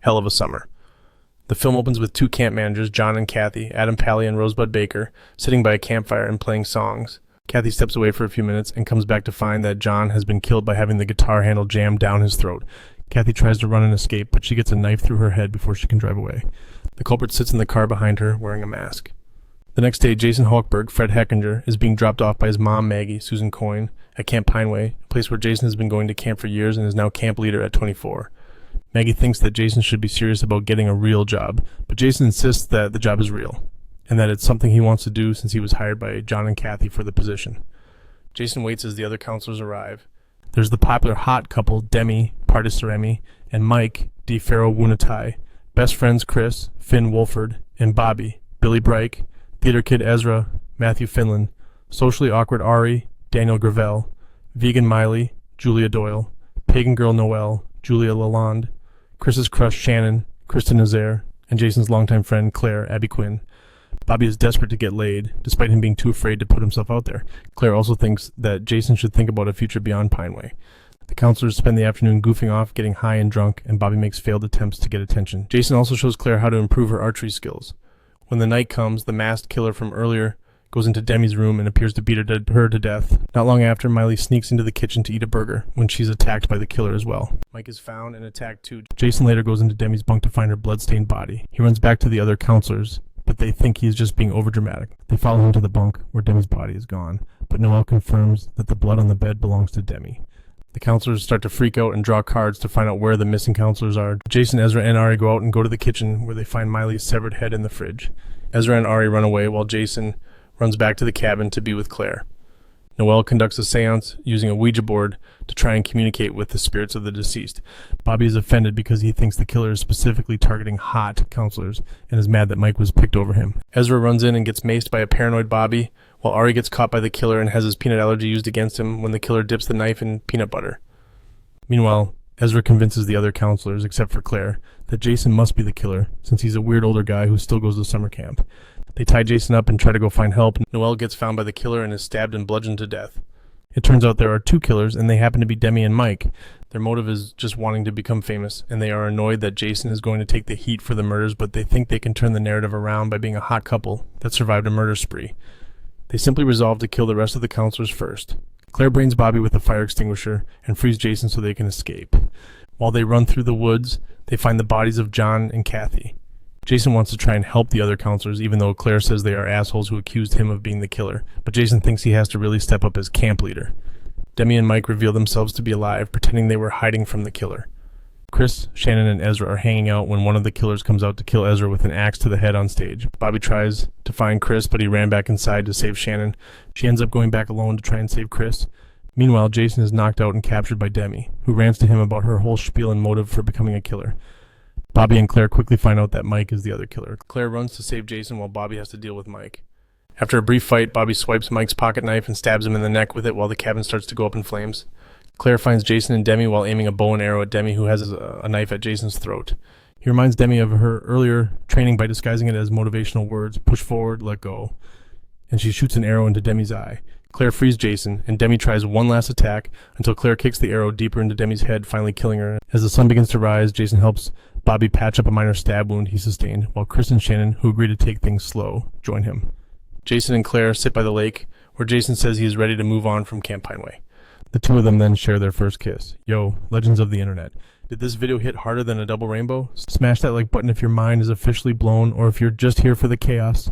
hell of a summer. The film opens with two camp managers, John and Kathy, Adam Pally and Rosebud Baker, sitting by a campfire and playing songs. Kathy steps away for a few minutes and comes back to find that John has been killed by having the guitar handle jammed down his throat. Kathy tries to run and escape, but she gets a knife through her head before she can drive away. The culprit sits in the car behind her, wearing a mask. The next day, Jason Hochberg, Fred Heckinger, is being dropped off by his mom, Maggie, Susan Coyne, at Camp Pineway, a place where Jason has been going to camp for years and is now camp leader at 24. Maggie thinks that Jason should be serious about getting a real job, but Jason insists that the job is real, and that it's something he wants to do since he was hired by John and Kathy for the position. Jason waits as the other counselors arrive. There's the popular hot couple, Demi Pardisaremi, and Mike DeFaro Wunatai, best friends Chris, Finn Wolford, and Bobby, Billy Brike, theater kid Ezra, Matthew Finland, socially awkward Ari, Daniel Gravel, vegan Miley, Julia Doyle, pagan girl Noelle, Julia Lalonde, Chris's crush Shannon, Kristen Nazaire, and Jason's longtime friend Claire, Abby Quinn. Bobby is desperate to get laid, despite him being too afraid to put himself out there. Claire also thinks that Jason should think about a future beyond Pineway. The counselors spend the afternoon goofing off, getting high and drunk, and Bobby makes failed attempts to get attention. Jason also shows Claire how to improve her archery skills. When the night comes, the masked killer from earlier goes into Demi's room and appears to beat her to death. Not long after, Miley sneaks into the kitchen to eat a burger when she's attacked by the killer as well. Mike is found and attacked too. Jason later goes into Demi's bunk to find her bloodstained body. He runs back to the other counselors, but they think he's just being overdramatic. They follow him to the bunk where Demi's body is gone, but Noelle confirms that the blood on the bed belongs to Demi. The counselors start to freak out and draw cards to find out where the missing counselors are. Jason, Ezra, and Ari go out and go to the kitchen where they find Miley's severed head in the fridge. Ezra and Ari run away while Jason runs back to the cabin to be with Claire. Noelle conducts a seance using a Ouija board to try and communicate with the spirits of the deceased. Bobby is offended because he thinks the killer is specifically targeting hot counselors and is mad that Mike was picked over him. Ezra runs in and gets maced by a paranoid Bobby, while Ari gets caught by the killer and has his peanut allergy used against him when the killer dips the knife in peanut butter. Meanwhile, Ezra convinces the other counselors, except for Claire, that Jason must be the killer, since he's a weird older guy who still goes to summer camp. They tie Jason up and try to go find help. Noelle gets found by the killer and is stabbed and bludgeoned to death. It turns out there are two killers, and they happen to be Demi and Mike. Their motive is just wanting to become famous, and they are annoyed that Jason is going to take the heat for the murders, but they think they can turn the narrative around by being a hot couple that survived a murder spree. They simply resolve to kill the rest of the counselors first. Claire brains Bobby with a fire extinguisher and frees Jason so they can escape. While they run through the woods, they find the bodies of John and Kathy. Jason wants to try and help the other counselors, even though Claire says they are assholes who accused him of being the killer, but Jason thinks he has to really step up as camp leader. Demi and Mike reveal themselves to be alive, pretending they were hiding from the killer. Chris, Shannon, and Ezra are hanging out when one of the killers comes out to kill Ezra with an axe to the head on stage. Bobby tries to find Chris, but he ran back inside to save Shannon. She ends up going back alone to try and save Chris. Meanwhile, Jason is knocked out and captured by Demi, who rants to him about her whole spiel and motive for becoming a killer. Bobby and Claire quickly find out that Mike is the other killer. Claire runs to save Jason while Bobby has to deal with Mike. After a brief fight, Bobby swipes Mike's pocket knife and stabs him in the neck with it while the cabin starts to go up in flames. Claire finds Jason and Demi while aiming a bow and arrow at Demi, who has a knife at Jason's throat. He reminds Demi of her earlier training by disguising it as motivational words, push forward, let go. And she shoots an arrow into Demi's eye. Claire frees Jason, and Demi tries one last attack until Claire kicks the arrow deeper into Demi's head, finally killing her. As the sun begins to rise, Jason helps Bobby patch up a minor stab wound he sustained, while Chris and Shannon, who agree to take things slow, join him. Jason and Claire sit by the lake, where Jason says he is ready to move on from Camp Pineway. The two of them then share their first kiss. Yo, legends of the internet. Did this video hit harder than a double rainbow? Smash that like button if your mind is officially blown, or if you're just here for the chaos.